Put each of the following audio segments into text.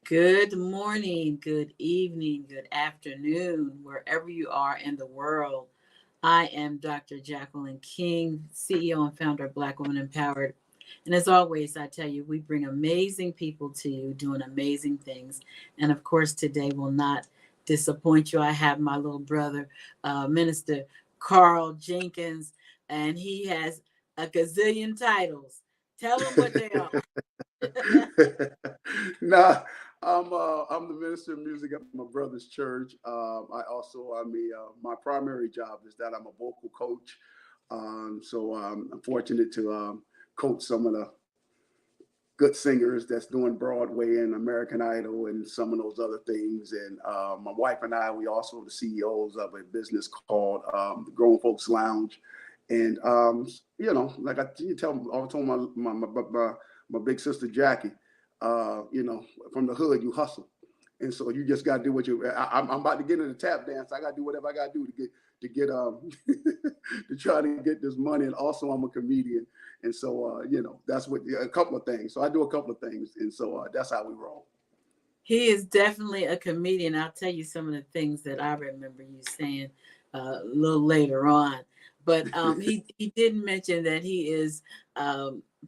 Good morning, good evening, good afternoon, wherever you are in the world. I am Dr. Jacqueline King, CEO and founder of Black Women Empowered. And as always, I tell you, we bring amazing people to you doing amazing things. And of course, today will not disappoint you. I have my little brother, Minister Carl Jenkins, and he has a gazillion titles. Tell them what they are. Nah, I'm the minister of music at my brother's church. My primary job is that I'm a vocal coach. I'm fortunate to coach some of the good singers that's doing Broadway and American Idol and some of those other things. And my wife and I, we also are the CEOs of a business called the Grown Folks Lounge. And like I told my big sister Jackie, from the hood, you hustle. And so you just got to do what I'm about to get in the tap dance. I got to do whatever I got to do to get to try to get this money. And also I'm a comedian. And so, that's what a couple of things. So I do a couple of things. And so that's how we roll. He is definitely a comedian. I'll tell you some of the things that I remember you saying a little later on. But he did mention that he is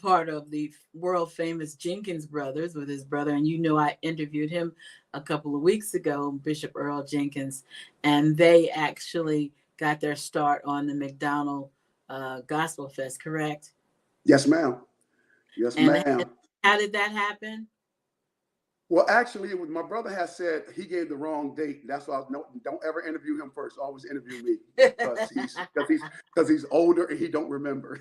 part of the world famous Jenkins Brothers with his brother. And I interviewed him a couple of weeks ago, Bishop Earl Jenkins, and they actually got their start on the McDonald Gospel Fest, correct? Yes, ma'am. Yes, ma'am. How did that happen? Well, actually, my brother has said he gave the wrong date. That's why don't ever interview him first. Always interview me because he's older and he don't remember.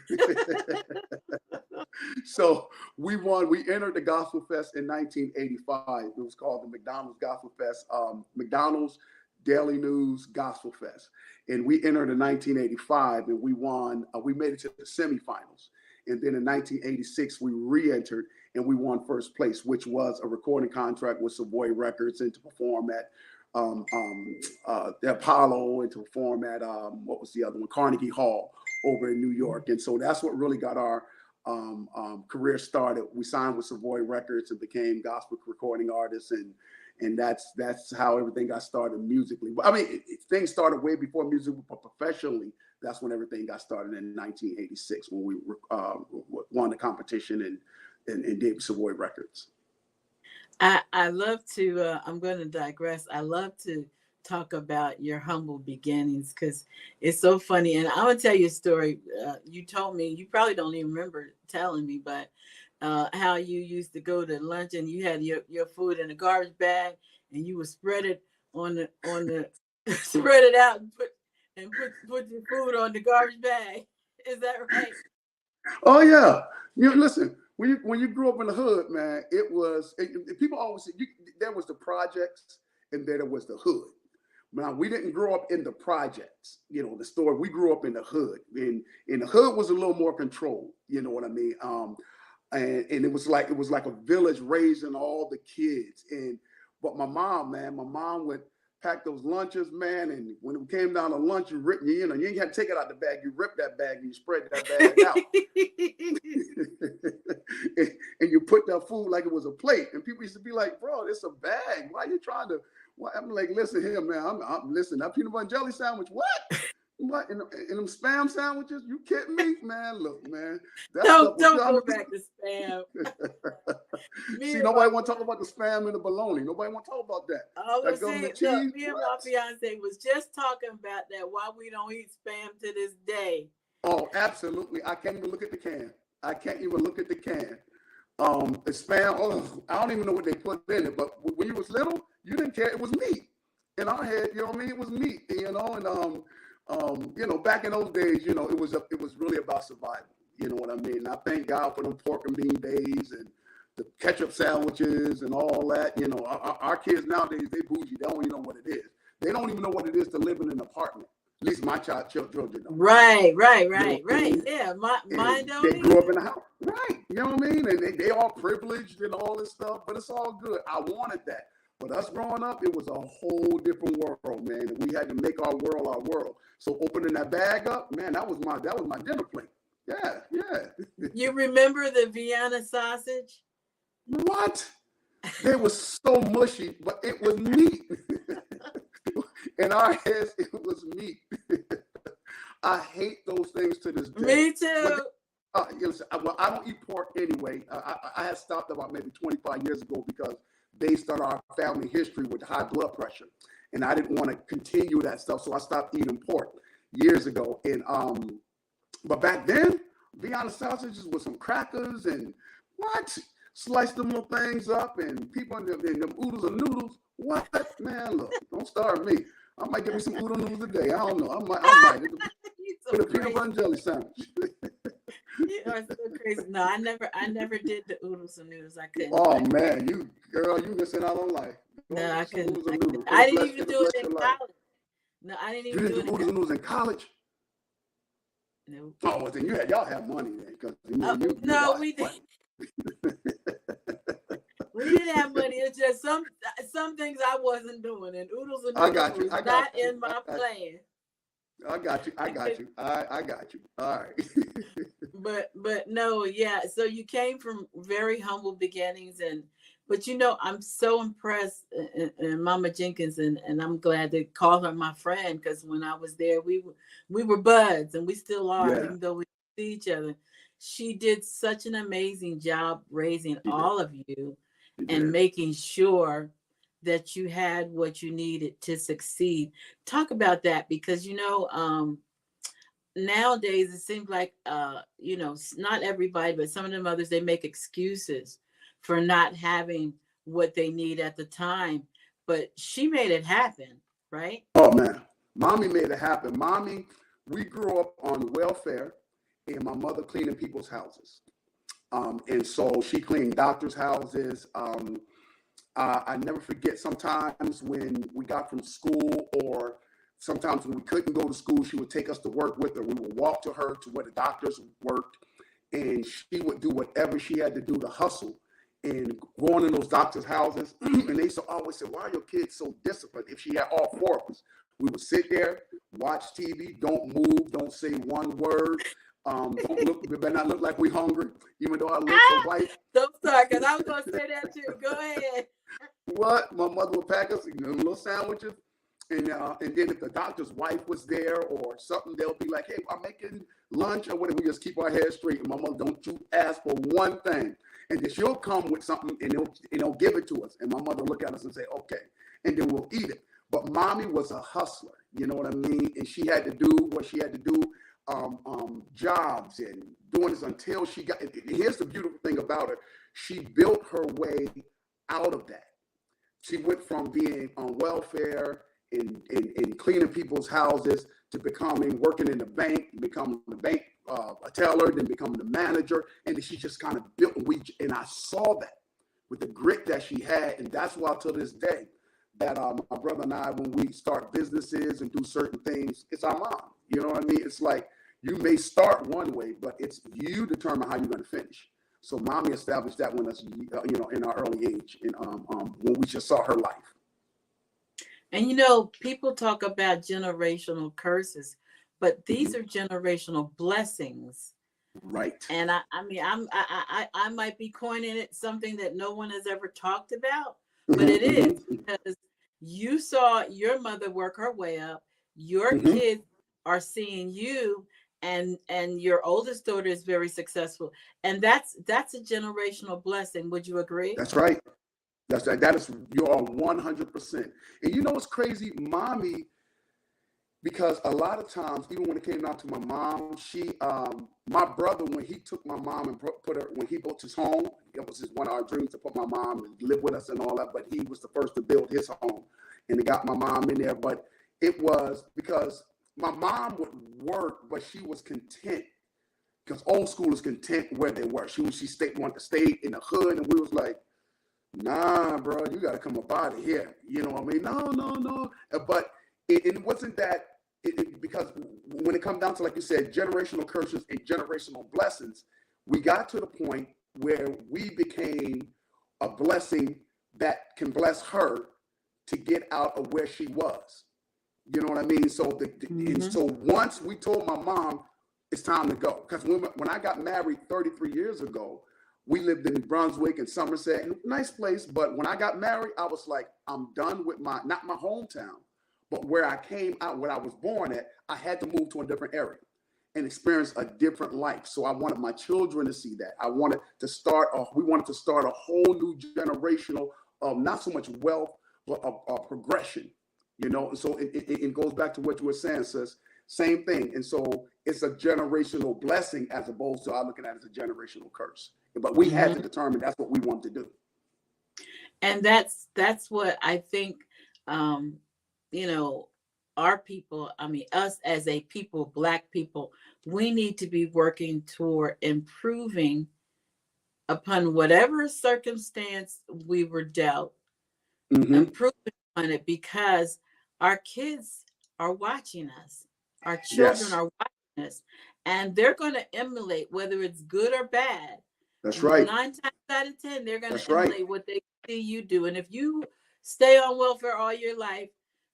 So we won. We entered the Gospel Fest in 1985. It was called the McDonald's Gospel Fest, McDonald's Daily News Gospel Fest, and we entered in 1985 and we won. We made it to the semifinals, and then in 1986 we re-entered. And we won first place, which was a recording contract with Savoy Records and to perform at the Apollo and to perform at, what was the other one? Carnegie Hall over in New York. And so that's what really got our career started. We signed with Savoy Records and became gospel recording artists. And that's how everything got started musically. I mean, things started way before music, but professionally, that's when everything got started in 1986 when we won the competition and did Savoy Records. I love to, I'm going to digress. I love to talk about your humble beginnings because it's so funny. And I'm going to tell you a story. You told me, you probably don't even remember telling me, but how you used to go to lunch and you had your food in a garbage bag and you would spread it on the spread it out and put your food on the garbage bag. Is that right? Oh, yeah. Listen. When you grew up in the hood, man, people always say there was the projects and then there was the hood. Now, we didn't grow up in the projects, the story. We grew up in the hood, and the hood was a little more controlled. You know what I mean? And it was like a village raising all the kids. But my mom would pack those lunches, man. And when it came down to lunch, you ain't had to take it out the bag. You rip that bag and you spread that bag out. and you put that food like it was a plate. And people used to be like, bro, it's a bag. Why are you trying to? I'm like, listen here, man. I'm listen, that peanut butter and jelly sandwich, what? What? And them spam sandwiches? You kidding me? Man, look, man. Don't go back to spam. See, nobody want to talk about the spam and the bologna. Nobody want to talk about that. Me and my fiance was just talking about that, why we don't eat spam to this day. Oh, absolutely. I can't even look at the can. The spam, I don't even know what they put in it, but when you was little, you didn't care. It was meat. In our head, you know what I mean? It was meat, and back in those days, it was really about survival. You know what I mean? I thank God for them pork and bean days and the ketchup sandwiches and all that. Our kids nowadays, they bougie. They don't even know what it is. They don't even know what it is to live in an apartment. At least my children don't. Right. Yeah, mine don't. They grew up in a house. Right. You know what I mean? And they all privileged and all this stuff, but it's all good. I wanted that. But us growing up, it was a whole different world, man. And we had to make our world. So opening that bag up, man, that was my dinner plate. Yeah. You remember the Vienna sausage? What? They were so mushy, but it was meat. In our heads, it was meat. I hate those things to this day. Me too. Well, I don't eat pork anyway. I had stopped about maybe 25 years ago because based on our family history with high blood pressure. And I didn't want to continue that stuff. So I stopped eating pork years ago. And but back then, Vienna sausages with some crackers and what? Slice them little things up and people in them oodles and noodles. What? Man, look, don't starve me. I might give me some oodle noodles a day. I don't know. I might. With a peanut butter and jelly sandwich. You are so crazy. No, I never did the oodles and noodles. I couldn't. Oh man, you missing out on life. No, I couldn't. I didn't even do it in college. No, I didn't even do it. You didn't do oodles and noodles in college? No. Oh, well, then y'all have money then, because no, we didn't. We didn't have money. It's just some things I wasn't doing, and oodles and noodles was not in my plan. I got you. I got you. All right. But no, yeah. So you came from very humble beginnings, but I'm so impressed in Mama Jenkins, and I'm glad to call her my friend, because when I was there, we were buds, and we still are, even though we see each other. She did such an amazing job raising all of you and making sure that you had what you needed to succeed. Talk about that, because nowadays it seems like not everybody, but some of the mothers, they make excuses for not having what they need at the time. But she made it happen, right? Oh man, Mommy made it happen. Mommy, we grew up on welfare, and my mother cleaning people's houses. And so she cleaned doctors' houses. I never forget sometimes when we got from school, or sometimes when we couldn't go to school, she would take us to work with her. We would walk to her to where the doctors worked, and she would do whatever she had to do to hustle and going in those doctors' houses. And they always say, why are your kids so disciplined? If she had all four of us, we would sit there, watch TV, don't move, don't say one word. Don't look, we better not look like we hungry, even though I look so white. Don't start, because I was going to say that too. Go ahead. What? My mother would pack us little sandwiches. And then if the doctor's wife was there or something, they'll be like, hey, I'm making lunch or whatever. We just keep our heads straight. And my mother, don't you ask for one thing. And then she'll come with something and they'll give it to us. And my mother will look at us and say, okay. And then we'll eat it. But Mommy was a hustler. You know what I mean? And she had to do what she had to do. Jobs and doing this until she got. Here's the beautiful thing about her: she built her way out of that. She went from being on welfare and cleaning people's houses to working in the bank, becoming the bank a teller, then becoming the manager, and she just kind of built. And I saw that with the grit that she had, and that's why to this day that my brother and I, when we start businesses and do certain things, it's our mom. You know what I mean? It's like you may start one way, but it's you determine how you're going to finish. So Mommy established that when us, in our early age, and when we just saw her life. And people talk about generational curses, but these are generational blessings. Right. And I might be coining it something that no one has ever talked about, but it is, because you saw your mother work her way up. Your kids are seeing you, and your oldest daughter is very successful, and that's a generational blessing. Would you agree? That's right. That's right. That is, you're on 100%. And you know what's crazy, Mommy, because a lot of times, even when it came down to my mom, my brother, when he took my mom and when he built his home, it was one of our dreams to put my mom and live with us and all that. But he was the first to build his home, and it got my mom in there. But it was because my mom would work, but she was content, because old school is content where they were. She wanted to stay in the hood, and we was like, nah, bro, you got to come up out of here. You know what I mean? No. But it wasn't that, because when it comes down to, like you said, generational curses and generational blessings, we got to the point where we became a blessing that can bless her to get out of where she was. You know what I mean? So and so once we told my mom it's time to go, because when I got married 33 years ago, We lived in Brunswick and Somerset, and nice place. But when I got married, I was like, I'm done with not my hometown, but where I came out, where I was born at. I had to move to a different area and experience a different life. So I wanted my children to see that. We wanted to start a whole new generational of not so much wealth, but a progression, you know? And so it goes back to what you were saying, sis. Same thing. And so it's a generational blessing as opposed to I looking at it as a generational curse. But we had to determine that's what we wanted to do. And that's what I think, you know, our people, I mean, us as a people, Black people, we need to be working toward improving upon whatever circumstance we were dealt, improving on it, because our kids are watching us. Our children are watching us, and they're going to emulate, whether it's good or bad. That's right. 9 times out of 10, they're going to emulate what they see you do. And if you stay on welfare all your life,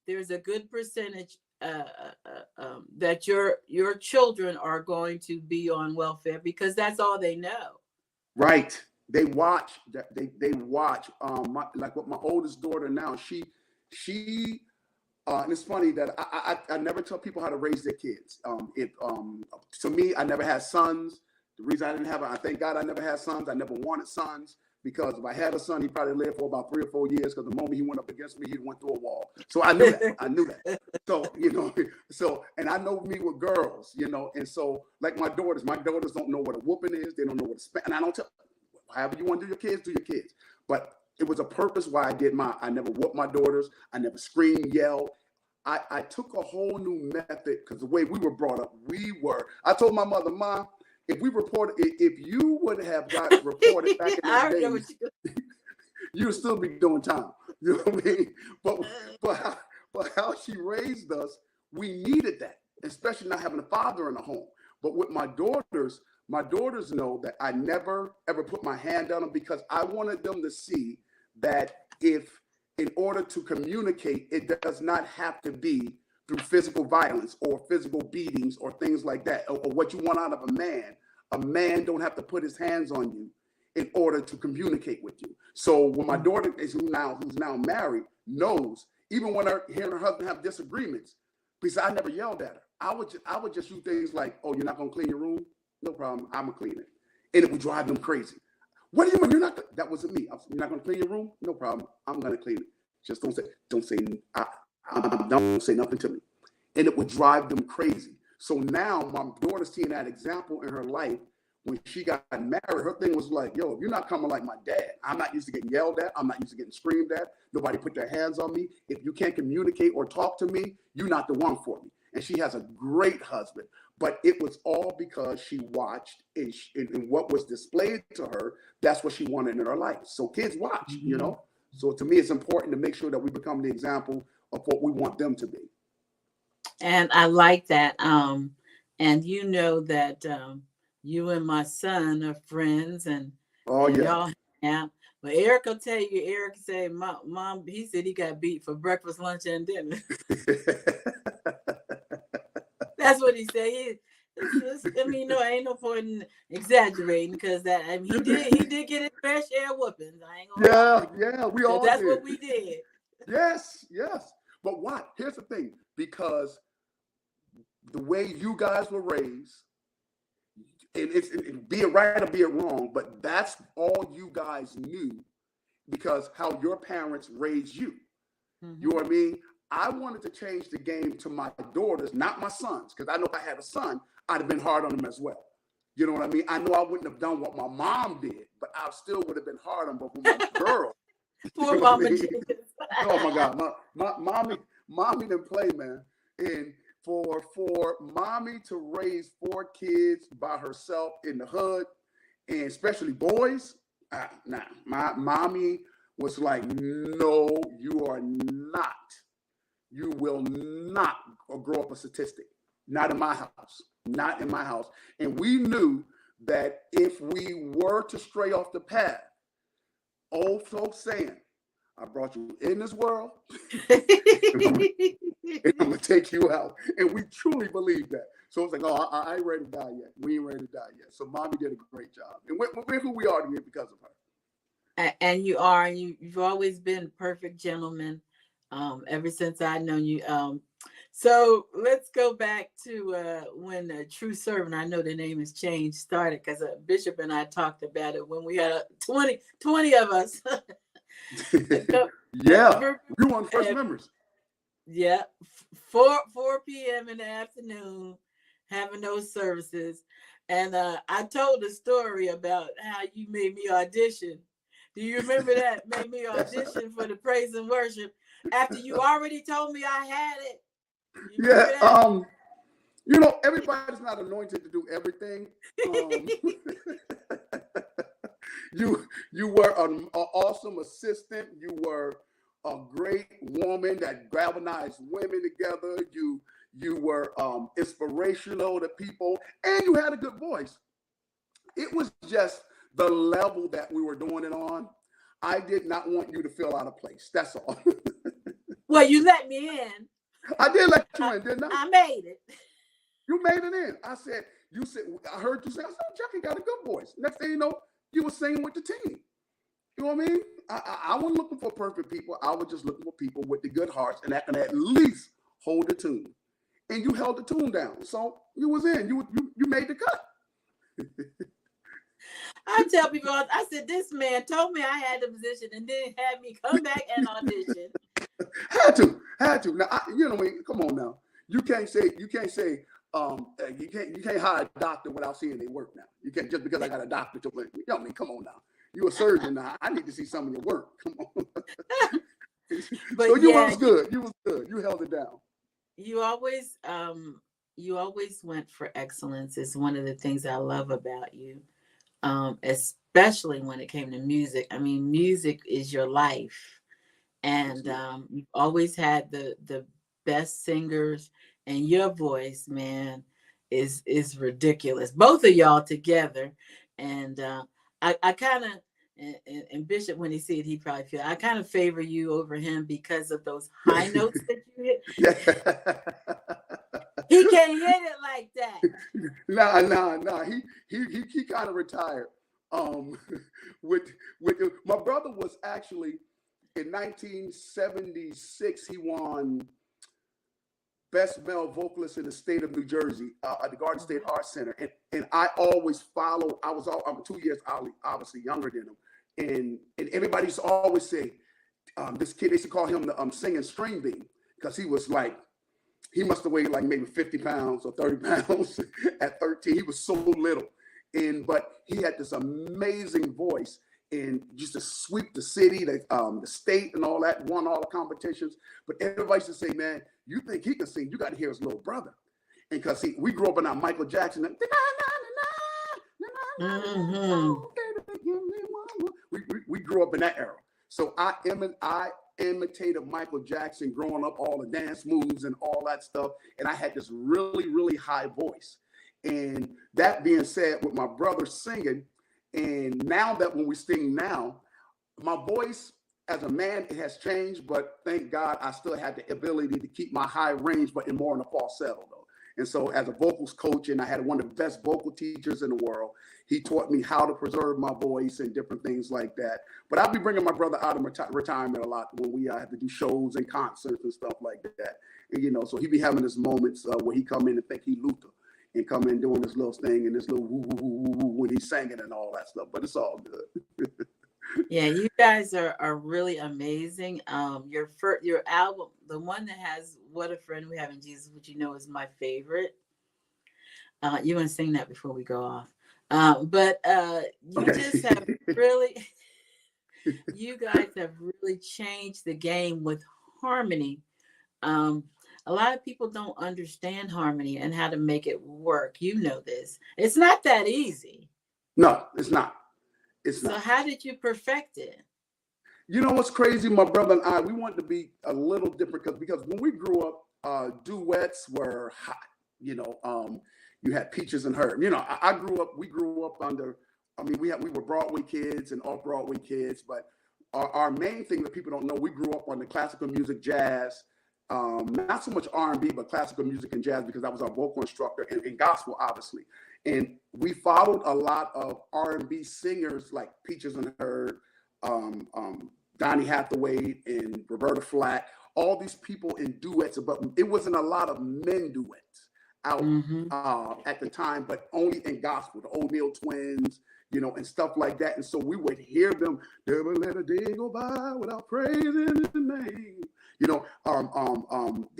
there's a good percentage that your children are going to be on welfare because that's all they know. Right. They watch. They watch. Like with my oldest daughter now, she. And it's funny that I never tell people how to raise their kids. To me, I never had sons. The reason I didn't have I thank God I never had sons. I never wanted sons because if I had a son, he probably lived for about 3 or 4 years. Because the moment he went up against me, he went through a wall. So I knew that. I knew that. So and I know me with girls, and so like my daughters don't know what a whooping is. They don't know what a spank. And I don't tell. However you want to do your kids. But it was a purpose why I did I never whooped my daughters. I never screamed, yelled. I took a whole new method because the way we were brought up, I told my mother, Mom, if you would have got reported back in those days, you would still be doing time. You know what I mean? But how she raised us, we needed that, especially not having a father in the home. But with my daughters know that I never ever put my hand on them because I wanted them to see that in order to communicate, it does not have to be through physical violence or physical beatings or things like that, or what you want out of a man. A man don't have to put his hands on you in order to communicate with you. So when my daughter who's now married knows, even when her and her husband have disagreements, because I never yelled at her, I would just do things like, "Oh, you're not gonna clean your room? No problem, I'm gonna clean it," and it would drive them crazy. What do you mean you're not? That wasn't me. You're not gonna clean your room? No problem, I'm gonna clean it. Just don't say nothing to me, and it would drive them crazy. So now my daughter's seeing that example in her life. When she got married, her thing was like, "Yo, if you're not coming like my dad, I'm not used to getting yelled at. I'm not used to getting screamed at. Nobody put their hands on me. If you can't communicate or talk to me, you're not the one for me." And she has a great husband, but it was all because she watched and what was displayed to her. That's what she wanted in her life. So kids watch, So to me, it's important to make sure that we become the example of what we want them to be. And I like that. And you know that you and my son are friends, and y'all hang out. But Eric will tell you, Eric say, Mom, he said he got beat for breakfast, lunch, and dinner. That's what he said. Ain't no point in exaggerating because he did get his fair share of whoopings. I ain't gonna lie. We all that's did. what we did. Yes. But what? Here's the thing, because the way you guys were raised, and be it right or be it wrong, but that's all you guys knew because how your parents raised you. You know what I mean? I wanted to change the game to my daughters, not my sons, because I know if I had a son, I'd have been hard on them as well. You know what I mean? I know I wouldn't have done what my mom did, but I still would have been hard on both of my girls. Poor Mama. Oh my God, my mommy didn't play, man. And for mommy to raise 4 kids by herself in the hood, and especially boys, my mommy was like, "No, you are not. You will not grow up a statistic. Not in my house. Not in my house." And we knew that if we were to stray off the path, old folks saying, "I brought you in this world, and I'm gonna take you out." And we truly believe that. So it's like, oh, I ain't ready to die yet. We ain't ready to die yet. So mommy did a great job. And we're who we are today because of her. And you are, you've always been a perfect gentleman, ever since I known you. So let's go back to when True Servant, I know the name has changed, started, because Bishop and I talked about it when we had 20 of us. Yeah, we were on first members. Yeah, 4 p.m. in the afternoon, having those services. And I told a story about how you made me audition. Do you remember that? Made me audition for the praise and worship after you already told me I had it. Yeah, you know, everybody's not anointed to do everything. You were an awesome assistant. You were a great woman that galvanized women together. You were inspirational to people, and you had a good voice. It was just the level that we were doing it on. I did not want you to feel out of place. That's all. Well, you let me in. I did let you in, didn't I? I made it. You made it in. I said, I heard you say, I said, Jackie got a good voice. Next thing you know, you were singing with the team. You know what I mean? I wasn't looking for perfect people. I was just looking for people with the good hearts and that can at least hold the tune. And you held the tune down. So you was in. You made the cut. I tell people, I said, this man told me I had the position and then had me come back and audition. Had to. Now, you know what I mean? Come on now. You can't say you can't hire a doctor without seeing their work now. You can't just because I got a doctor to, you know what I mean? Come on now. You're a surgeon now. I need to see some of your work. Come on. But so you was good. You was good. You held it down. You always went for excellence. Is one of the things I love about you. Especially when it came to music. I mean, music is your life. And you've always had the best singers, and your voice, man, is ridiculous. Both of y'all together. And I kind of, and Bishop, when he see it, he probably feel I kind of favor you over him because of those high notes that you hit. He can't hit it like that. Nah. He kind of retired. With my brother was actually in 1976. He won Best Male Vocalist in the state of New Jersey at the Garden State Arts Center. And I always follow. I'm 2 years obviously younger than him. And everybody used to always say, this kid, they used to call him the singing string bean because he was like, he must have weighed like maybe 50 pounds or 30 pounds at 13. He was so little. But he had this amazing voice and used to sweep the city, the state and all that, won all the competitions. But everybody used to say, man, you think he can sing? You got to hear his little brother. And because we grew up in our Michael Jackson. We grew up in that era. So I imitated Michael Jackson growing up, all the dance moves and all that stuff. And I had this really, really high voice. And that being said, with my brother singing, and now that when we sing now, my voice as a man, it has changed, but thank God I still had the ability to keep my high range, but in more in a falsetto though. And so as a vocals coach, and I had one of the best vocal teachers in the world, he taught me how to preserve my voice and different things like that. But I'll be bringing my brother out of retirement a lot when we have to do shows and concerts and stuff like that. And, you know, so he be having his moments where he come in and think he Luther and come in doing this little thing and this little woo, woo, woo, woo, woo when he's singing and all that stuff. But it's all good. Yeah, you guys are really amazing. Your album, the one that has "What a Friend We Have in Jesus," which you know is my favorite. You want to sing that before we go off? But you just have really, you guys have really changed the game with harmony. A lot of people don't understand harmony and how to make it work. You know this. It's not that easy. No, it's not. It's not. So how did you perfect it? You know what's crazy? My brother and I, we wanted to be a little different because when we grew up, duets were hot. You know, you had Peaches and Herb. You know, we grew up under, I mean, we were Broadway kids and off-Broadway kids, but our main thing that people don't know, we grew up on the classical music, jazz, not so much R&B, but classical music and jazz, because I was our vocal instructor, and gospel, obviously. And we followed a lot of R&B singers like Peaches and Herb, Donny Hathaway and Roberta Flack, all these people in duets, but it wasn't a lot of men duets out at the time, but only in gospel, the O'Neill Twins, you know, and stuff like that. And so we would hear them, never let a day go by without praising his name. You know,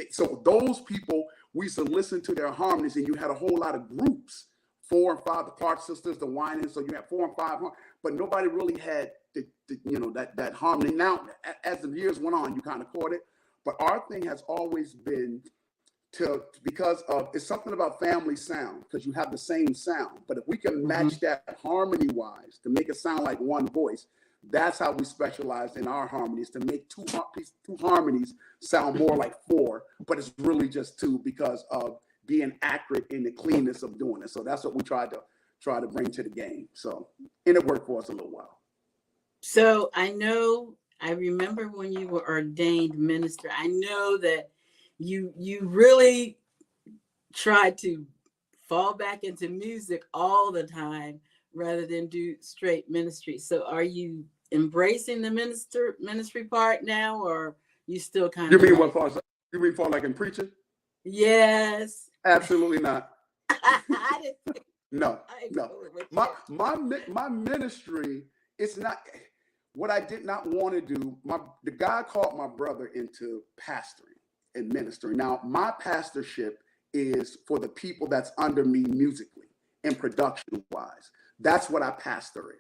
so those people, we used to listen to their harmonies, and you had a whole lot of groups, 4 and 5, the Clark sisters, the Winans. So you had 4 and 5, but nobody really had the you know, that harmony. Now, as the years went on, you kind of caught it. But our thing has always been because of, it's something about family sound, because you have the same sound. But if we can match that harmony wise to make it sound like one voice, that's how we specialize in our harmonies, to make two harmonies sound more like 4, but it's really just 2 because of being accurate in the cleanness of doing it. So that's what we try to bring to the game. So, and it worked for us a little while. So I remember when you were ordained minister, I know that you really tried to fall back into music all the time rather than do straight ministry. So are you embracing the ministry part now, or you still kind of? You mean what part? You mean for like in preaching? Yes. Absolutely not. I didn't. No. My ministry, it's not what I did not want to do. The God called my brother into pastoring and ministering. Now, my pastorship is for the people that's under me musically and production wise. That's what I pastor in.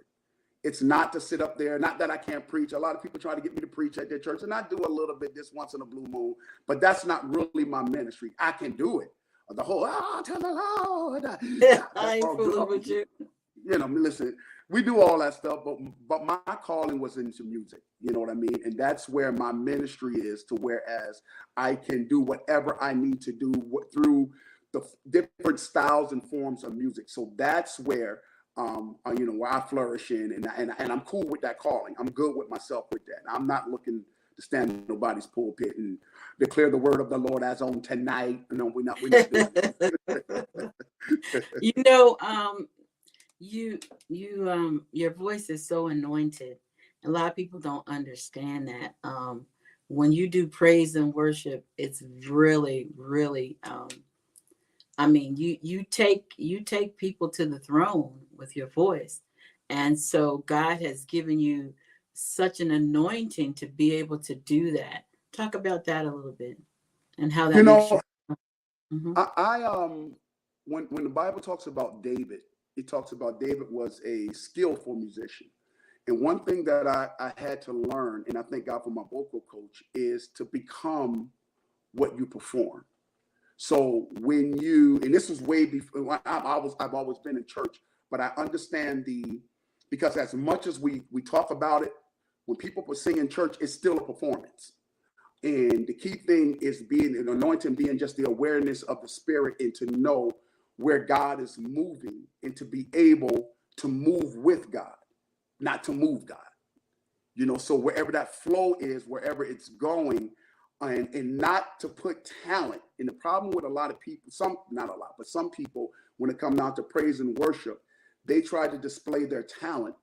It's not to sit up there, not that I can't preach. A lot of people try to get me to preach at their church, and I do a little bit this once in a blue moon, but that's not really my ministry. I can do it. The whole, tell the Lord. I ain't fooling with you. You know, listen, we do all that stuff, but my calling was into music. You know what I mean? And that's where my ministry is, to whereas I can do whatever I need to do through the different styles and forms of music. So that's where, you know, where I flourish in, and I'm cool with that calling. I'm good with myself with that. I'm not looking to stand in nobody's pulpit and declare the word of the Lord as on tonight. No, we're not doing that. You know, your voice is so anointed. A lot of people don't understand that. When you do praise and worship, it's really, really, I mean, you take people to the throne with your voice. And so God has given you such an anointing to be able to do that. Talk about that a little bit and how that, you know, when the Bible talks about David, it talks about David was a skillful musician. And one thing that I had to learn, and I thank God for my vocal coach, is to become what you perform. So when and this was way before, I've always been in church, but I understand because as much as we talk about it, when people sing in church, it's still a performance. And the key thing is being an anointing, being just the awareness of the spirit, and to know where God is moving, and to be able to move with God, not to move God. You know, so wherever that flow is, wherever it's going, and not to put talent. And the problem with a lot of people, not a lot, but some people, when it comes down to praise and worship, they try to display their talent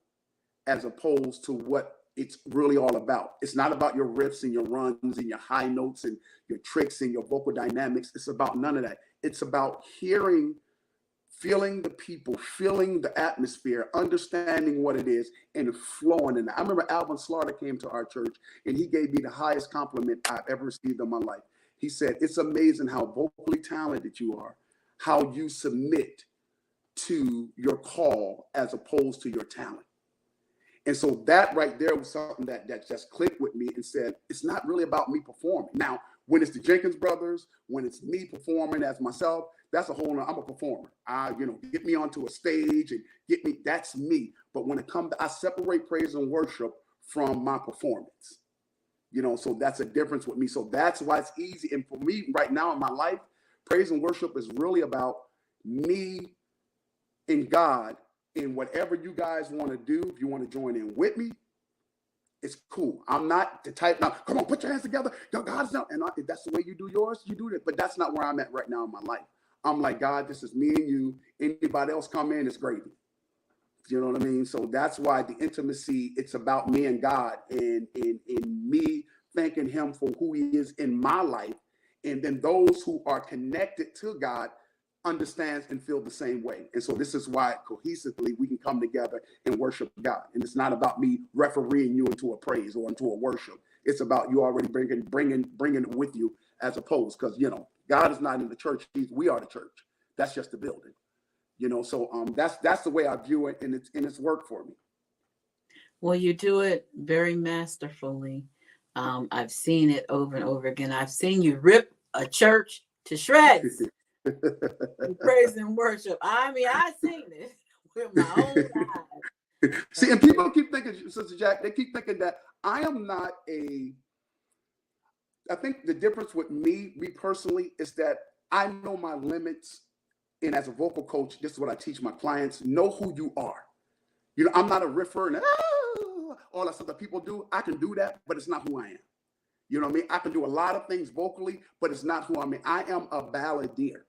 as opposed to what it's really all about. It's not about your riffs and your runs and your high notes and your tricks and your vocal dynamics. It's about none of that. It's about feeling the people, feeling the atmosphere, understanding what it is, and flowing in that. I remember Alvin Slaughter came to our church, and he gave me the highest compliment I've ever received in my life. He said, "It's amazing how vocally talented you are, how you submit to your call as opposed to your talent." And so that right there was something that just clicked with me and said, it's not really about me performing. Now, when it's the Jenkins Brothers, when it's me performing as myself, that's a whole nother, I'm a performer. Get me onto a stage and that's me. But when it comes to, I separate praise and worship from my performance. You know, so that's a difference with me. So that's why it's easy. And for me right now in my life, praise and worship is really about me and God. And whatever you guys want to do, if you want to join in with me, It's cool. I'm not the type now, come on, put your hands together. Yo, God is not. And if that's the way you do yours, you do it. But that's not where I'm at right now in my life. I'm like, God, this is me and you. Anybody else come in, it's gravy. You know what I mean? So that's why the intimacy, it's about me and God and me thanking him for who he is in my life. And then those who are connected to God understands and feel the same way. And so this is why cohesively we can come together and worship God. And it's not about me refereeing you into a praise or into a worship. It's about you already bringing it with you as opposed, because, you know, God is not in the church. We are the church. That's just the building. You know, so that's the way I view it, and it's worked for me. Well, you do it very masterfully. I've seen it over and over again. I've seen you rip a church to shreds. Praise and worship. I mean, I've seen it with my own eyes. See, and people keep thinking, Sister Jack, they keep thinking that I am not I think the difference with me personally, is that I know my limits. And as a vocal coach, this is what I teach my clients: know who you are. You know, I'm not a riffer and all that stuff that people do. I can do that, but it's not who I am. You know what I mean? I can do a lot of things vocally, but it's not who I am. I am a balladeer.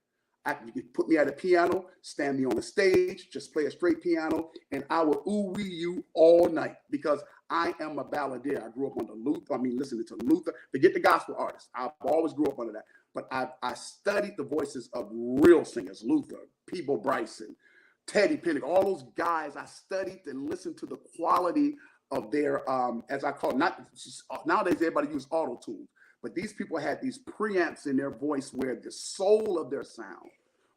You can put me at a piano, stand me on the stage, just play a straight piano, and I will ooh-wee you all night, because I am a balladeer. I grew up under Luther. I mean, listening to Luther. Forget the gospel artists. I always grew up under that. But I studied the voices of real singers: Luther, Peebo Bryson, Teddy Pennick, all those guys. I studied and listened to the quality of their, as I call it, nowadays everybody uses auto-tune, but these people had these preamps in their voice where the soul of their sound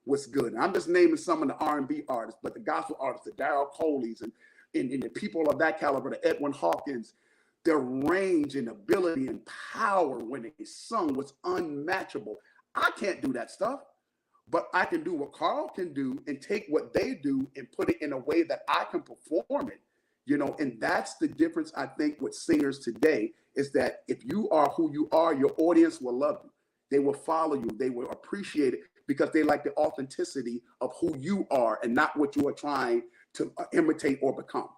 was good. And I'm just naming some of the R&B artists, but the gospel artists, the Daryl Coleys, and the people of that caliber, the Edwin Hawkins, their range and ability and power when they sung was unmatchable. I can't do that stuff, but I can do what Carl can do and take what they do and put it in a way that I can perform it. You know, and that's the difference, I think, with singers today, is that if you are who you are, your audience will love you. They will follow you. They will appreciate it because they like the authenticity of who you are and not what you are trying to imitate or become.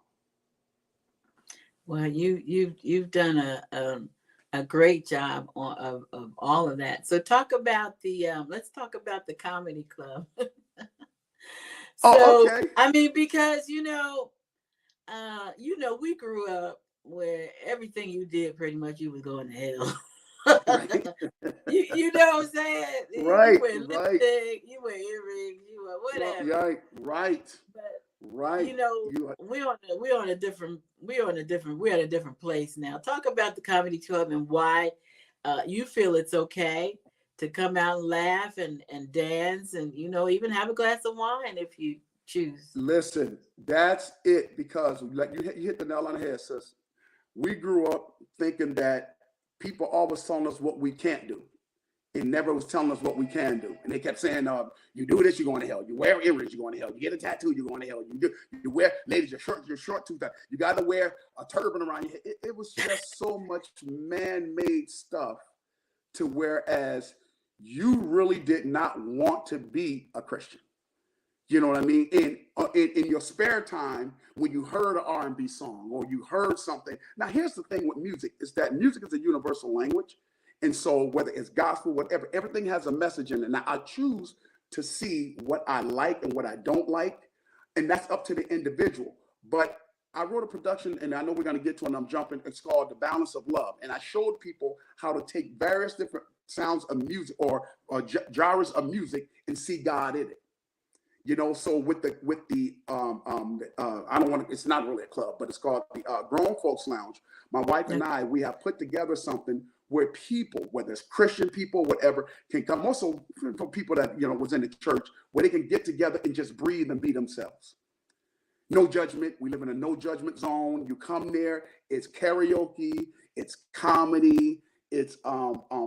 Well, you've done a great job of all of that. So talk about let's talk about the comedy club. So, okay. I mean, because we grew up where everything you did, pretty much, you was going to hell. Right. you know what I'm saying? Right. You wear lipstick, you wear earrings, you wear whatever. Right. But Right. we're at a different place now. Talk about the comedy club and why you feel it's okay to come out and laugh and dance and even have a glass of wine if you choose. Listen, that's it, because like you hit the nail on the head, sis. We grew up thinking that people always telling us what we can't do. It never was telling us what we can do. And they kept saying, you do this, you're going to hell. You wear earrings, you're going to hell. You get a tattoo, you're going to hell. You wear, ladies, your short tooth. You got to wear a turban around your head. It was just so much man-made stuff, to whereas you really did not want to be a Christian. You know what I mean? In your spare time, when you heard an R&B song or you heard something. Now, here's the thing with music, is that music is a universal language. And so whether it's gospel, whatever, everything has a message in it. Now, I choose to see what I like and what I don't like, and that's up to the individual. But I wrote a production, and I know we're going to get to it, and I'm jumping. It's called The Balance of Love. And I showed people how to take various different sounds of music or genres of music and see God in it. You know, so with the I don't want to, it's not really a club, but it's called the Grown Folks Lounge. My wife and I, we have put together something where people, whether it's Christian people, whatever, can come. Also for people that, was in the church, where they can get together and just breathe and be themselves. No judgment. We live in a no judgment zone. You come there, it's karaoke, it's comedy, it's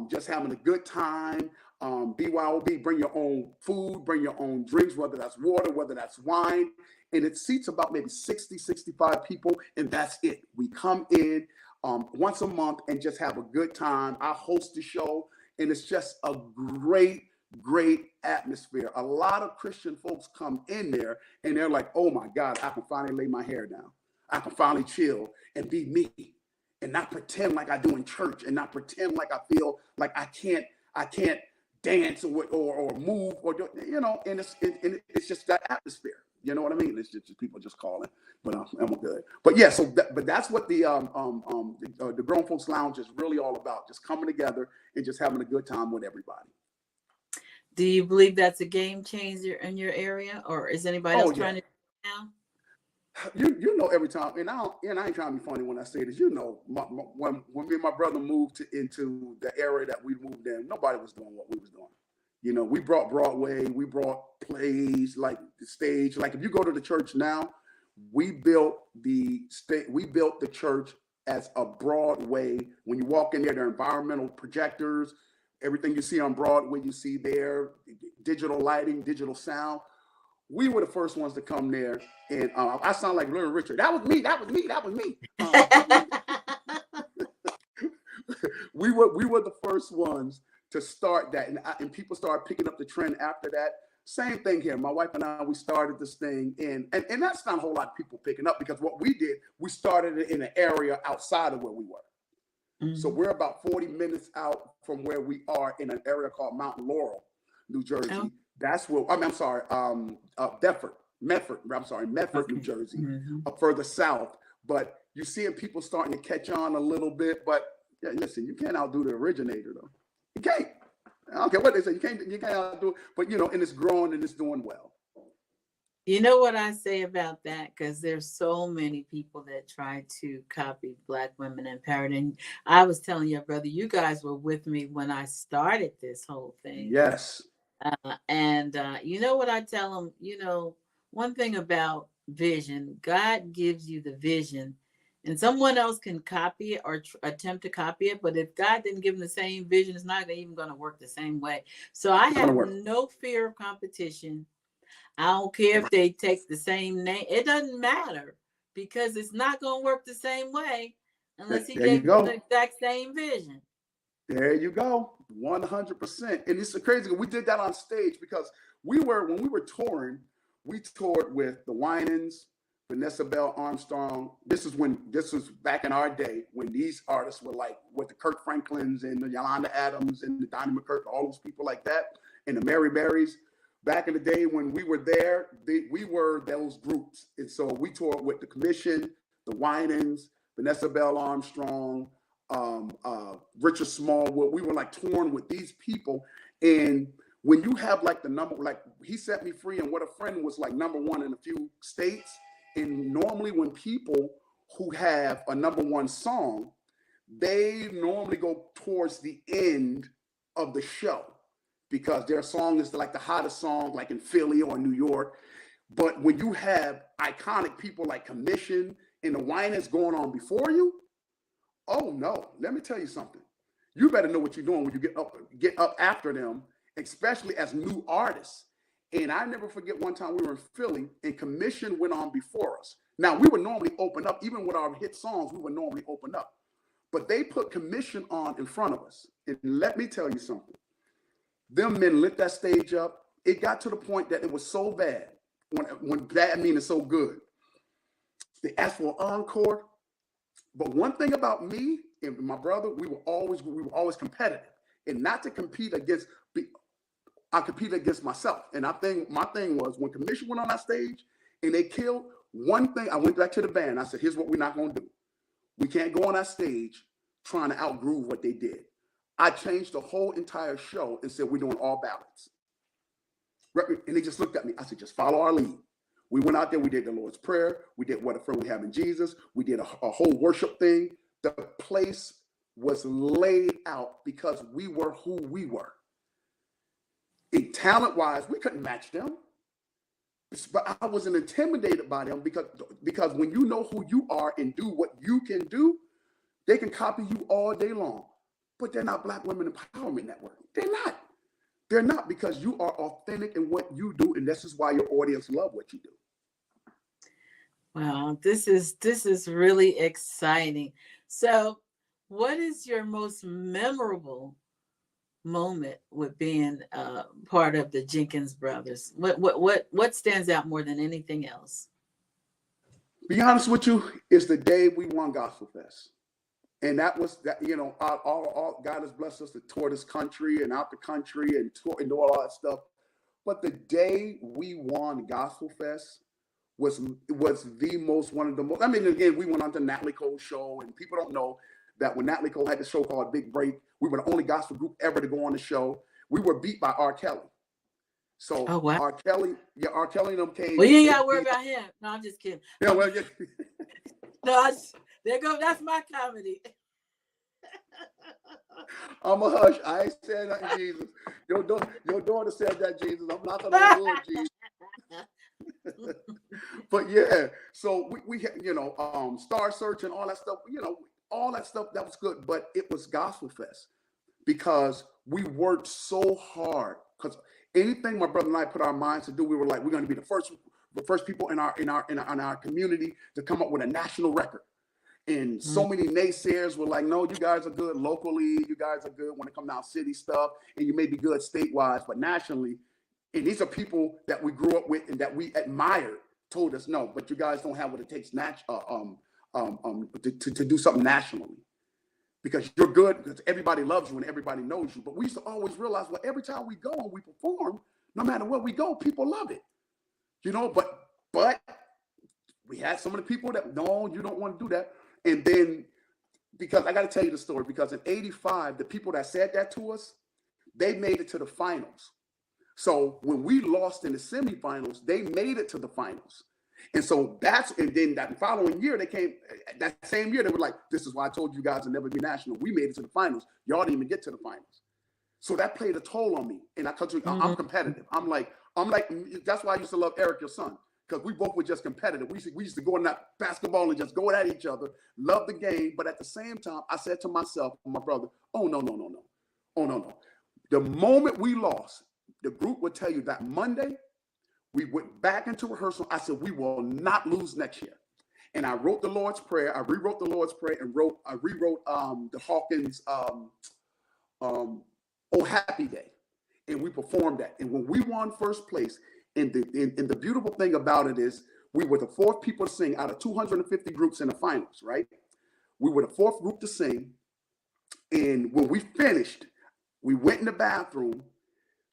just having a good time. BYOB, bring your own food, bring your own drinks, whether that's water, whether that's wine. And it seats about maybe 60, 65 people, and that's it. We come in once a month and just have a good time. I host the show, and it's just a great atmosphere. A lot of Christian folks come in there, and they're like, oh my God, I can finally lay my hair down. I can finally chill and be me and not pretend like I do in church, and not pretend like I feel like I can't dance or move or do, and it's just that atmosphere. You know what I mean? It's just people just calling, but I'm good. But yeah, but that's what the Grown Folks Lounge is really all about, just coming together and just having a good time with everybody. Do you believe that's a game changer in your area, or is anybody else trying to do it now? You know, every time, and I ain't trying to be funny when I say this. You know, when me and my brother moved into the area that we moved in, nobody was doing what we was doing. You know, we brought Broadway, we brought plays like the stage. Like if you go to the church now, we built the church as a Broadway. When you walk in there, there are environmental projectors. Everything you see on Broadway, you see there, digital lighting, digital sound. We were the first ones to come there, and I sound like Little Richard. That was me. We were the first ones to start that, and people started picking up the trend after that. Same thing here. My wife and I, we started this thing, and that's not a whole lot of people picking up, because what we did, we started it in an area outside of where we were. Mm-hmm. So we're about 40 minutes out from where we are, in an area called Mount Laurel, New Jersey. Oh. That's where, Medford, okay. New Jersey, further south. But you're seeing people starting to catch on a little bit. But yeah, listen, you can't outdo the originator, though. You can't. I don't care what they say. You can't outdo it. But, and it's growing and it's doing well. You know what I say about that? Because there's so many people that try to copy Black women empowered. And I was telling your brother, you guys were with me when I started this whole thing. Yes. You know what I tell them? One thing about vision, God gives you the vision, and someone else can copy it or attempt to copy it. But if God didn't give them the same vision, it's not even going to work the same way. So I have no fear of competition. I don't care if they take the same name. It doesn't matter, because it's not going to work the same way unless he gave you the exact same vision. There you go. 100%. And it's crazy. We did that on stage because when we were touring, we toured with the Winans, Vanessa Bell Armstrong. This was back in our day when these artists were like with the Kirk Franklins and the Yolanda Adams and the Donnie McKirk, all those people like that, and the Mary Berries. Back in the day when we were there, we were those groups. And so we toured with the Commission, the Winans, Vanessa Bell Armstrong, Richard Smallwood. We were like touring with these people. And when you have like the number, like He Set Me Free and What a Friend was like #1 in a few states. And normally when people who have a #1 song, they normally go towards the end of the show, because their song is like the hottest song, like in Philly or New York. But when you have iconic people like Commission and the Winans going on before you, oh no, let me tell you something. You better know what you're doing when you get up after them, especially as new artists. And I never forget one time we were in Philly and Commission went on before us. Now we would normally open up, even with our hit songs, we would normally open up. But they put Commission on in front of us. And let me tell you something. Them men lit that stage up. It got to the point that it was so bad, when bad meaning so good. They asked for an encore. But one thing about me and my brother, we were always competitive, and not to compete against. I competed against myself, and my thing was when Commission went on that stage and they killed one thing. I went back to the band. I said, "Here's what we're not going to do. We can't go on that stage trying to outgroove what they did." I changed the whole entire show and said, "We're doing all ballads." And they just looked at me. I said, "Just follow our lead." We went out there. We did the Lord's Prayer. We did What a Friend We Have in Jesus. We did a whole worship thing. The place was laid out because we were who we were. In talent-wise, we couldn't match them. But I wasn't intimidated by them because when you know who you are and do what you can do, they can copy you all day long. But they're not Black Women Empowerment Network. They're not. They're not, because you are authentic in what you do, and this is why your audience love what you do. Wow, this is really exciting. So, what is your most memorable moment with being part of the Jenkins Brothers? What stands out more than anything else? Be honest with you, it's the day we won Gospel Fest. And that was that, you know, all God has blessed us to tour this country and out the country and tour and do all that stuff. But the day we won Gospel Fest was the most, one of the most, I mean, again, we went on to Natalie Cole's show, and people don't know that when Natalie Cole had the show called Big Break, we were the only gospel group ever to go on the show. We were beat by R. Kelly. So Oh wow. R. Kelly and them came. Well, you ain't got to worry about him. No, I'm just kidding. Yeah, well, yeah. No, there go. That's my comedy. I'm a hush. I ain't saying nothing, Jesus. Your daughter said that, Jesus. I'm not gonna do it, Jesus. But yeah, so we you know, Star Search and all that stuff, you know, all that stuff, that was good. But it was Gospel Fest because we worked so hard. Because anything my brother and I put our minds to do, we were like, we're going to be the first people in our community to come up with a national record. And so many naysayers were like, no, you guys are good locally. You guys are good when it comes down city stuff, and you may be good statewide, but nationally. And these are people that we grew up with and that we admired, told us no, but you guys don't have what it takes to do something nationally, because you're good, because everybody loves you and everybody knows you. But we used to always realize, well, every time we go and we perform, no matter where we go, people love it, you know. But we had some of the people that, no, you don't want to do that. And then, because I got to tell you the story, because in '85, the people that said that to us, they made it to the finals. So when we lost in the semifinals, they made it to the finals. And so and then that following year, that same year, they were like, this is why I told you guys to never be national. We made it to the finals. Y'all didn't even get to the finals. So that played a toll on me. And I'm competitive. I'm like, that's why I used to love Eric, your son, because we both were just competitive. We used to go in that basketball and just go at each other, love the game. But at the same time, I said to myself, my brother, oh, no. Oh, no. The moment we lost, the group would tell you that Monday, we went back into rehearsal. I said, we will not lose next year. And I wrote the Lord's Prayer. I rewrote the Lord's Prayer and I rewrote the Hawkins, Oh Happy Day. And we performed that. And when we won first place, and the beautiful thing about it is we were the fourth people to sing out of 250 groups in the finals, right? We were the fourth group to sing. And when we finished, we went in the bathroom.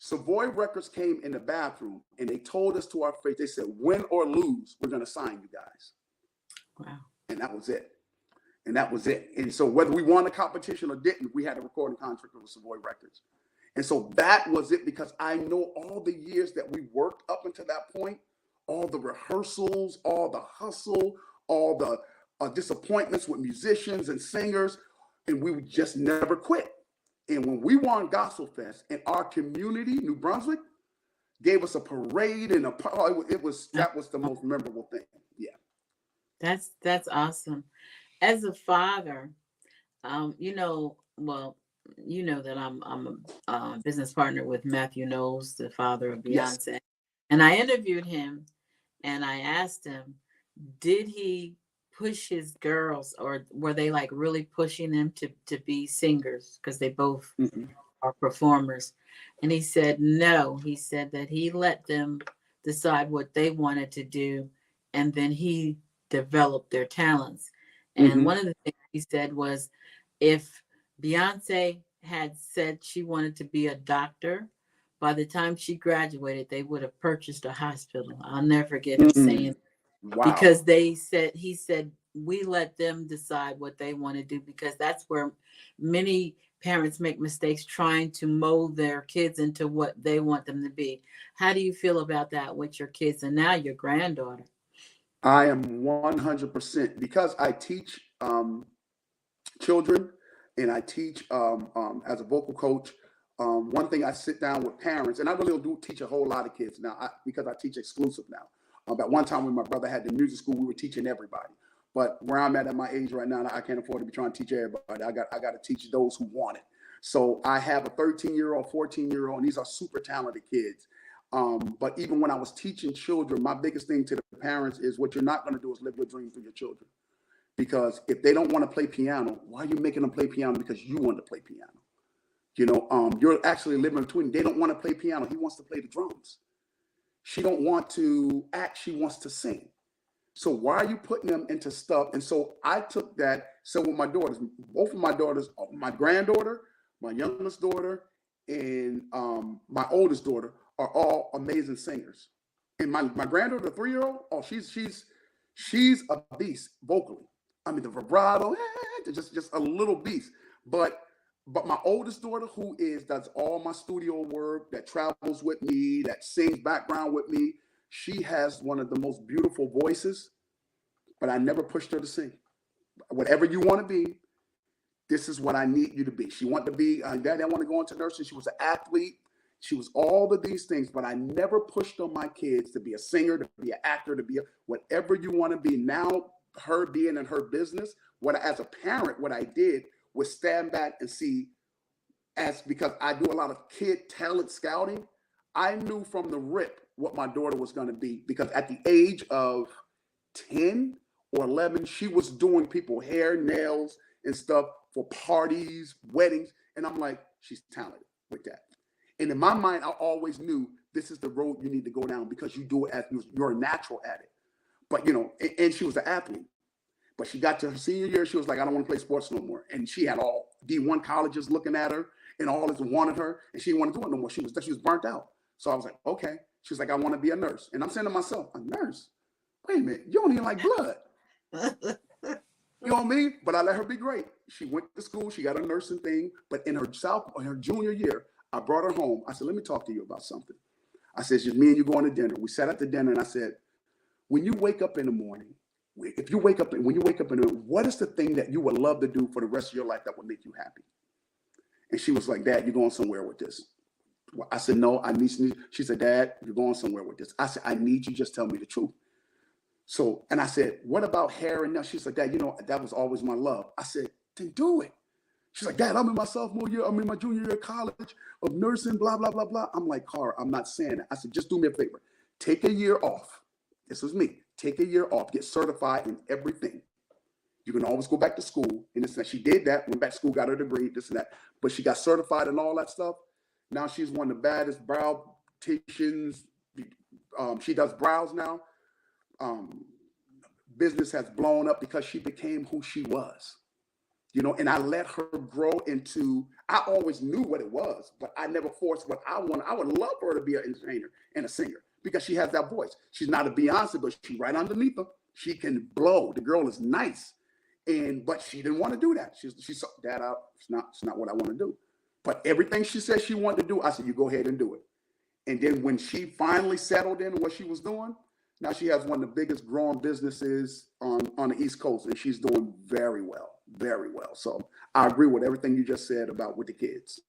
Savoy Records came in the bathroom and they told us to our face, they said, win or lose, we're going to sign you guys. Wow. And that was it. And so whether we won the competition or didn't, we had a recording contract with Savoy Records. And so that was it, because I know all the years that we worked up until that point, all the rehearsals, all the hustle, all the disappointments with musicians and singers, and we would just never quit. And when we won Gospel Fest, and our community, New Brunswick, gave us a parade and that was the most memorable thing. Yeah. That's awesome. As a father, you know that I'm a business partner with Matthew Knowles, the father of Beyonce. Yes. And I interviewed him and I asked him, did he push his girls, or were they like really pushing them to be singers, because they both are performers? And he said no. He said that he let them decide what they wanted to do, and then he developed their talents. And one of the things he said was, if Beyonce had said she wanted to be a doctor, by the time she graduated, they would have purchased a hospital. I'll never forget him saying, wow. Because he said, we let them decide what they want to do, because that's where many parents make mistakes, trying to mold their kids into what they want them to be. How do you feel about that with your kids and now your granddaughter? I am 100%, because I teach children and I teach as a vocal coach. One thing, I sit down with parents, and I really do teach a whole lot of kids now, because I teach exclusive now. At one time when my brother had the music school, we were teaching everybody. But where I'm at my age right now, I can't afford to be trying to teach everybody. I got to teach those who want it. So I have a 13-year-old, 14-year-old, and these are super talented kids. But even when I was teaching children, my biggest thing to the parents is, what you're not going to do is live your dream through your children. Because if they don't want to play piano, why are you making them play piano? Because you want to play piano. You know, you're actually living between. They don't want to play piano. He wants to play the drums. She don't want to act. She wants to sing. So why are you putting them into stuff? And so I took that. So with my daughters, both of my daughters, my granddaughter, my youngest daughter, and my oldest daughter are all amazing singers. And my granddaughter, the 3-year-old, oh, she's a beast vocally. I mean, the vibrato, just a little beast. But my oldest daughter, who does all my studio work, that travels with me, that sings background with me, she has one of the most beautiful voices, but I never pushed her to sing. Whatever you want to be, this is what I need you to be. She wanted to be, Daddy, I want to go into nursing. She was an athlete. She was all of these things, but I never pushed on my kids to be a singer, to be an actor, to be whatever you want to be. Now, her being in her business, as a parent, what I did was stand back and see, because I do a lot of kid talent scouting, I knew from the rip what my daughter was going to be, because at the age of 10 or 11, she was doing people hair, nails, and stuff for parties, weddings. And I'm like, she's talented with that. And in my mind, I always knew this is the road you need to go down, because you do it as you're a natural at it. But, and she was an athlete. But she got to her senior year, she was like, I don't want to play sports no more. And she had all D1 colleges looking at her and all this wanted her, and she didn't want to do it no more. She was burnt out. So I was like, okay. She was like, I want to be a nurse. And I'm saying to myself, a nurse? Wait a minute, you don't even like blood. You know what I mean? But I let her be great. She went to school, she got a nursing thing, but in her junior year, I brought her home. I said, let me talk to you about something. I said, it's just me and you going to dinner. We sat at the dinner, and I said, when you wake up in the morning, when you wake up in the morning, what is the thing that you would love to do for the rest of your life that would make you happy? And she was like, Dad, you're going somewhere with this. I said, no, I need. She said, Dad, you're going somewhere with this. I said, I need you to just tell me the truth. So, and I said, what about hair and nails? She said, Dad, that was always my love. I said, then do it. She's like, Dad, I'm in my sophomore year. I'm in my junior year of college of nursing, blah, blah, blah, blah. I'm like, Carl, I'm not saying that. I said, just do me a favor. Take a year off. This was me. Take a year off. Get certified in everything. You can always go back to school. And this and that. She did that. Went back to school, got her degree, this and that. But she got certified and all that stuff. Now she's one of the baddest brow beauticians. She does brows now. Business has blown up because she became who she was. And I let her grow into, I always knew what it was, but I never forced what I wanted. I would love for her to be an entertainer and a singer, because she has that voice. She's not a Beyonce, but she's right underneath her. She can blow. The girl is nice. But she didn't want to do that. She saw that out. It's not what I want to do. But everything she said she wanted to do, I said, you go ahead and do it. And then when she finally settled in what she was doing, now she has one of the biggest growing businesses on the East Coast, and she's doing very well, very well. So I agree with everything you just said about with the kids.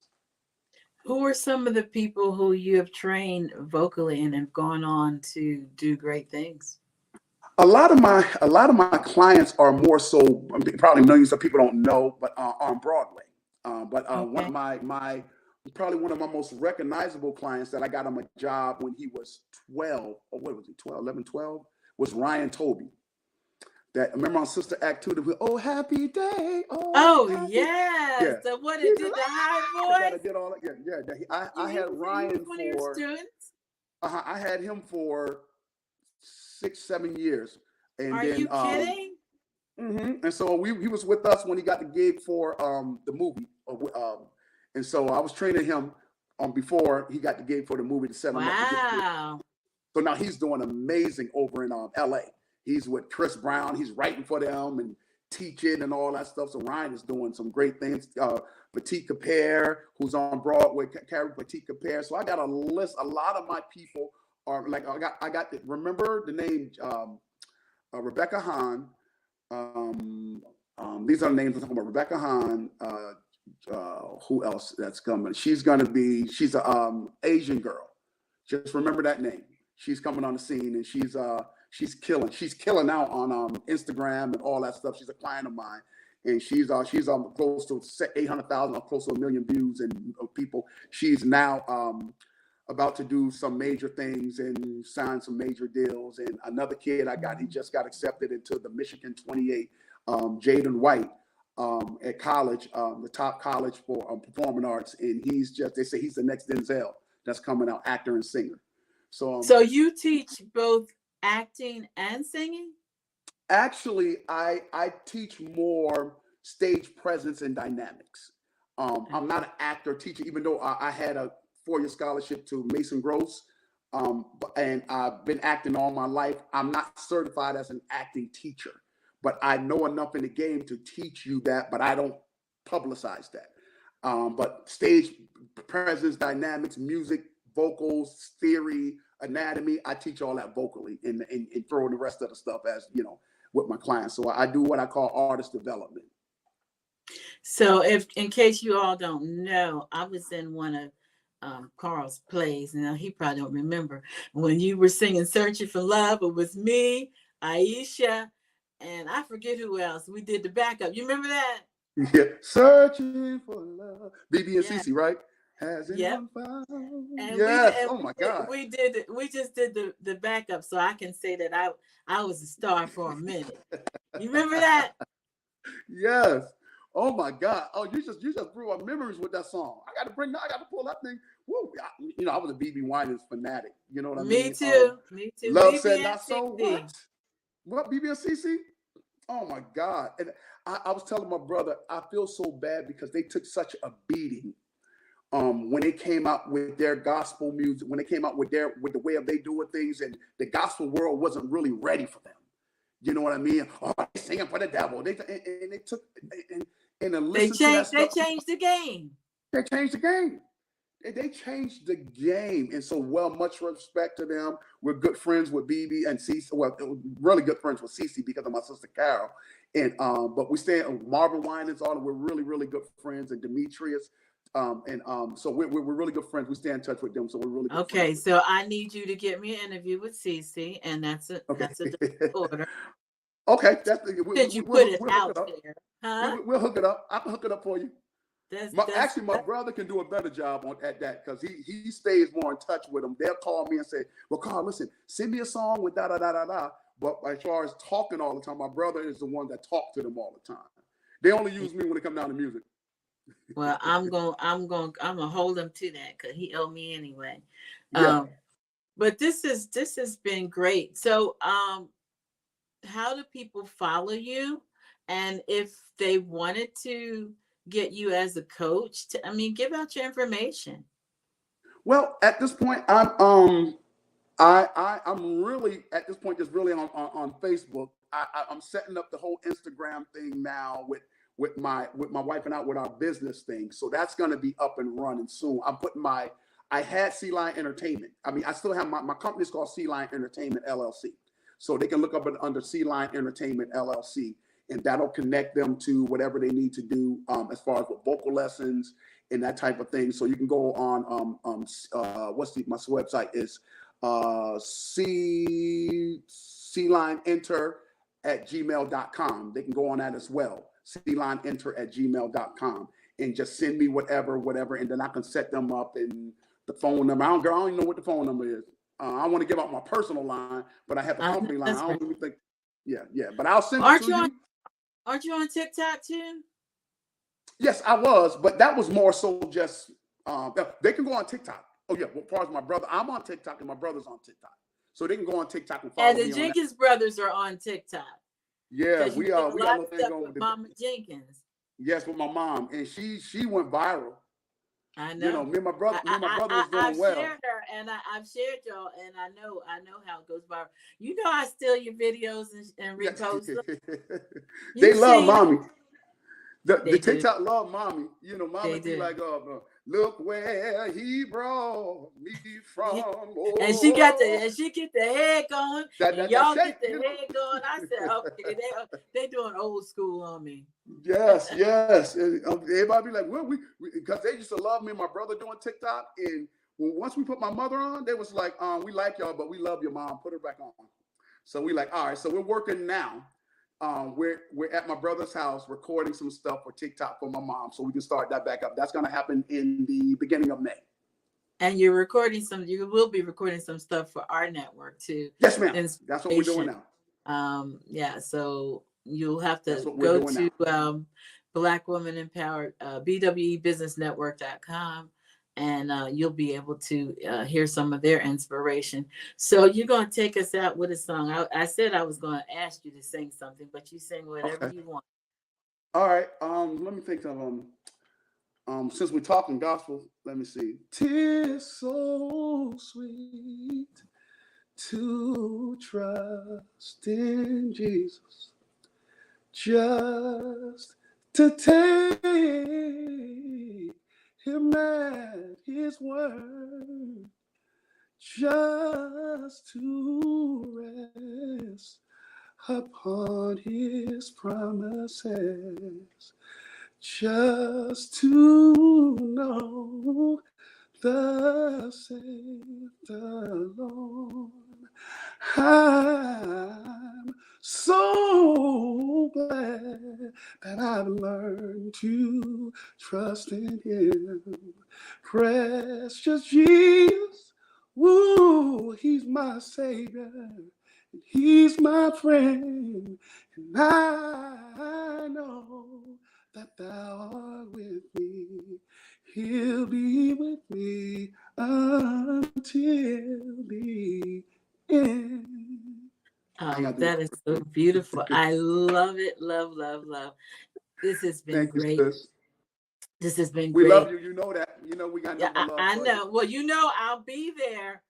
Who are some of the people who you have trained vocally and have gone on to do great things? A lot of my clients are more so, probably millions of people don't know, but on Broadway. Okay. One of my probably one of my most recognizable clients that I got him a job when he was 12, or what was he, 12, was Ryan Toby. That, remember on Sister Act 2, the oh happy day. Oh happy. Yes. Yeah. So what it did the high voice? I did all that. Yeah. I had Ryan one of your students? I had him for 6-7 years. And Are you kidding? And so he was with us when he got the gig for the movie. And so I was training him before he got the gig for the movie to set him up. Wow. So now he's doing amazing over in LA. He's with Chris Brown. He's writing for them and teaching and all that stuff. So Ryan is doing some great things. Petit Capere, who's on Broadway, Carrie Petit Capere. So I got a list. A lot of my people are like, remember the name Rebecca Hahn. These are the names I'm talking about. Rebecca Hahn. Who else that's coming? She's a Asian girl. Just remember that name. She's coming on the scene, and she's killing. She's killing out on Instagram and all that stuff. She's a client of mine, and she's close to 800,000, close to 1 million views and people. She's now about to do some major things and sign some major deals. And another kid I got, he just got accepted into the Michigan 28, Jaden White. At college, the top college for performing arts, and they say he's the next Denzel that's coming out, actor and singer. So you teach both acting and singing? Actually, I teach more stage presence and dynamics. I'm not an actor teacher, even though I had a 4-year scholarship to Mason Gross, and I've been acting all my life. I'm not certified as an acting teacher, but I know enough in the game to teach you that, but I don't publicize that. But stage presence, dynamics, music, vocals, theory, anatomy, I teach all that vocally and throw the rest of the stuff as, with my clients. So I do what I call artist development. So if, in case you all don't know, I was in one of Carl's plays. Now he probably don't remember when you were singing "Searching for Love." It was me, Aisha, and I forget who else. We did the backup. You remember that? Yeah, searching for love. BB and Yeah. CC, right? Has Yep. anyone found? And Yes. Oh my God. we just did the backup, so I can say that I was a star for a minute. You remember that? Yes. Oh my God. Oh, you just blew our memories with that song. I got to pull that thing. Woo. I was a BB Winans fanatic. You know what I mean? Me too. Me too. Love BB said and not so. CC. What? BB and CC? Oh my God. And I was telling my brother, I feel so bad because they took such a beating when they came out with their gospel music, when they came out with the way of they doing things, and the gospel world wasn't really ready for them. You know what I mean? Oh, they singing for the devil. They took and listen to that stuff. They changed the game. They changed the game. They changed the game. And so, much respect to them. We're good friends with BB and CC. Well, really good friends with CC because of my sister Carol. And but we stay Marvin Winans, all we're really, really good friends, and Demetrius. So we're really good friends. We stay in touch with them. So we're really good Okay, friends. so I need you to get me an interview with CC, and that's a order. Okay, Since you put it out there, huh? We'll hook it up. I can hook it up for you. Actually, my brother can do a better job at that because he stays more in touch with them. They'll call me and say, "Well, Carl, listen, send me a song with da da da da da." But as far as talking all the time, my brother is the one that talks to them all the time. They only use me when it comes down to music. Well, I'm gonna hold him to that because he owe me anyway. Yeah. But this has been great. So, how do people follow you? And if they wanted to get you as a coach, give out your information. Well, at this point, I'm really at this point just really on Facebook. I'm setting up the whole Instagram thing now with my wife and I with our business thing. So that's going to be up and running soon. I had Sea Lion Entertainment. I still have my company's called Sea Lion Entertainment LLC. So they can look up under Sea Lion Entertainment LLC, and that'll connect them to whatever they need to do as far as with vocal lessons and that type of thing. So you can go on my website is clinenter@gmail.com. They can go on that as well. clinenter@gmail.com and just send me whatever, and then I can set them up and the phone number. I don't even know what the phone number is. I want to give out my personal line, but I have a company line. I don't really think. Yeah. But I'll send it to you. Aren't you on TikTok too? Yes, I was, but that was more so just they can go on TikTok. Oh yeah, well, as far as my brother, I'm on TikTok and my brother's on TikTok, so they can go on TikTok and follow me. And the Jenkins Brothers are on TikTok. Yeah, we got a little thing going with Mama Jenkins. Yes, with my mom, and she went viral. I know. Me and my brother was doing well. I've shared her, and I've shared y'all, and I know how it goes viral. You know, I steal your videos and repost them. They love mommy. The TikTok love mommy. Mommy be like, look where he brought me from. Oh. And she get the head going. And y'all get the head going. I said, okay, they doing old school on me. Yes. And, everybody be like, well, because they used to love me and my brother doing TikTok. And once we put my mother on, they was like, we like y'all, but we love your mom. Put her back on. So we like, all right. So we're working now. We're at my brother's house recording some stuff for TikTok for my mom, so we can start that back up. That's going to happen in the beginning of May. And you will be recording some stuff for our network too. Yes, ma'am. That's what we're doing now. So you'll have to go to Black Woman Empowered, BWEBusinessNetwork.com, and you'll be able to hear some of their inspiration. So you're going to take us out with a song. I said I was going to ask you to sing something, but you sing whatever Okay. you want. All right. Let me think of since we're talking gospel, let me see. 'Tis so sweet to trust in Jesus, just to take him at his word, just to rest upon his promises, just to know thus saith the Lord. I'm so glad that I've learned to trust in him. Precious Jesus, woo, he's my savior, and he's my friend, and I know that thou art with me. He'll be with me until the end. Oh, that is so beautiful. I love it. Love, love, love. This has been Thank you, great. sis. This has been We great. love you. You know that. You know we got Yeah, nothing but love I for know. you. Well, I'll be there.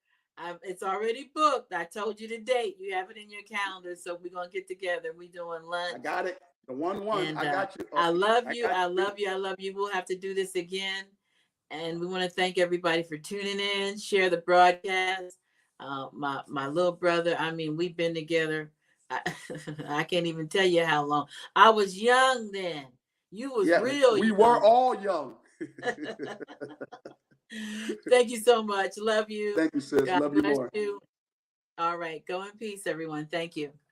It's already booked. I told you the date. You have it in your calendar. So we're going to get together. We're doing lunch. I got it. The 1-1. And I got you. I love I you. got I you. love you. I love you. We'll have to do this again. And we want to thank everybody for tuning in. Share the broadcast. My little brother. I mean, we've been together. I can't even tell you how long. I was young then. You was real we young. were all young. Thank you so much. Love you. Thank you, sis. God Love you bless more. you. All right. Go in peace, everyone. Thank you.